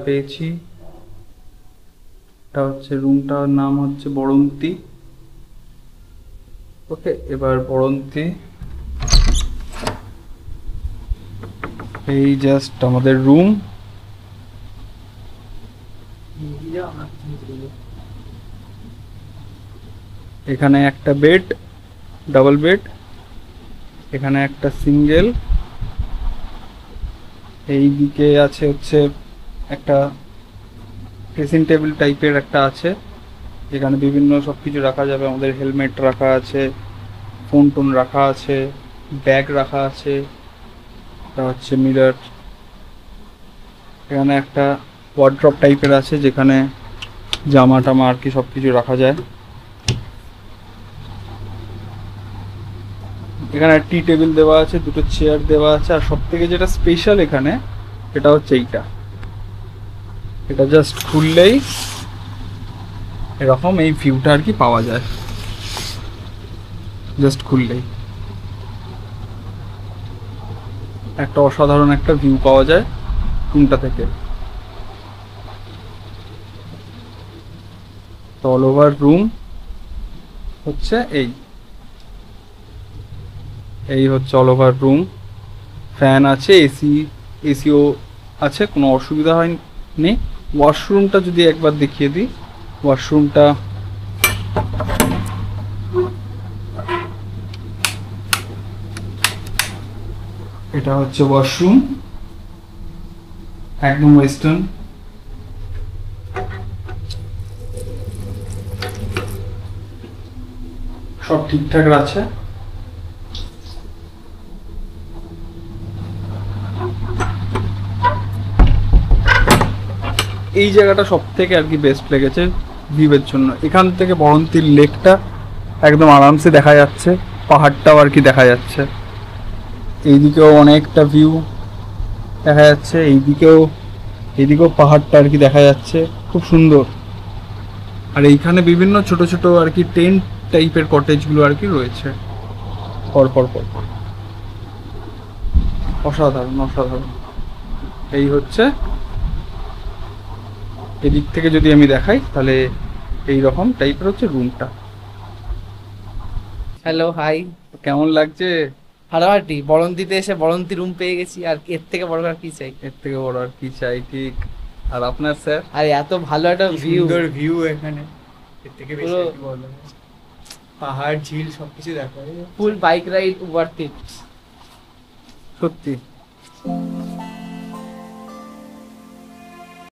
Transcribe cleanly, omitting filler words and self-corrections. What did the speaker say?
পেয়েছি। এটা হচ্ছে রুমটার নাম হচ্ছে বরন্তি। ওকে, এবার বরন্তি এই জাস্ট আমাদের রুম। এখানে একটা বেড, ডাবল বেড, এখানে একটা সিঙ্গেল, এই দিকে আছে হচ্ছে একটা ড্রেসিং টেবিল টাইপের একটা আছে, যেখানে বিভিন্ন সব কিছু রাখা যাবে। আমাদের হেলমেট রাখা আছে, ফোন টোন রাখা আছে, ব্যাগ রাখা আছে। এটা হচ্ছে মিরর। এখানে একটা ওয়ার্ড্রপ টাইপের আছে, যেখানে জামা টামা আর কি সব কিছু রাখা যায়। এখানে টি টেবিল দেওয়া আছে, দুটো চেয়ার দেওয়া আছে, আর সব থেকে যেটা স্পেশাল এখানে এটা হচ্ছে এইটা। এটা জাস্ট খুললেই এরকম এই ভিউটা আর কি পাওয়া যায়। জাস্ট খুললেই একটা অসাধারণ একটা ভিউ পাওয়া যায় রুমটা থেকে। তো অল ওভার রুম হচ্ছে এই হচ্ছে অল ওভার রুম। ফ্যান আছে, এসিও আছে, কোনো অসুবিধা হয়নি। ওয়াশরুমটা যদি একবার দেখিয়ে দিই, ওয়াশরুমটা এটা হচ্ছে ওয়াশরুম, একদম ওয়েস্টার্ন। সব ঠিকঠাক আছে। এই জায়গাটা সব থেকে আর কি বেস্ট লেগেছে ভিউয়ের জন্য। এখান থেকে বরন্তির লেকটা একদম আরামসে দেখা যাচ্ছে, পাহাড়টাও আর কি দেখা যাচ্ছে। এইদিকেও অনেকটা ভিউ দেখা যাচ্ছে, এইদিকেও পাহাড়টা আর কি দেখা যাচ্ছে, খুব সুন্দর। আর এইখানে বিভিন্ন ছোট ছোট আর কি টেন্ট টাইপের কটেজগুলো আর কি রয়েছে পর পর পর পর। অসাধারণ অসাধারণ। এই হচ্ছে এদিক থেকে যদি আমি দেখাই তাহলে এই রকম টাইপের হচ্ছে রুমটা। Hello, hi. কেমন লাগছে? ফাটাফাটি বরন্তিতে এসে বরন্তি রুম পেয়ে গেছি, আর এর থেকে বড় আর কি চাই? এর থেকে বড় আর কি চাই, ঠিক। আর আপনার স্যার? আর এত ভালো একটা ভিউ, সুন্দর ভিউ এখানে, এর থেকে বেশি পুরো আর কি বলবো? পাহাড়, ঝিল সবকিছু দেখা যায়। ফুল বাইক রাইড ওয়ার্থ ইট। সত্যি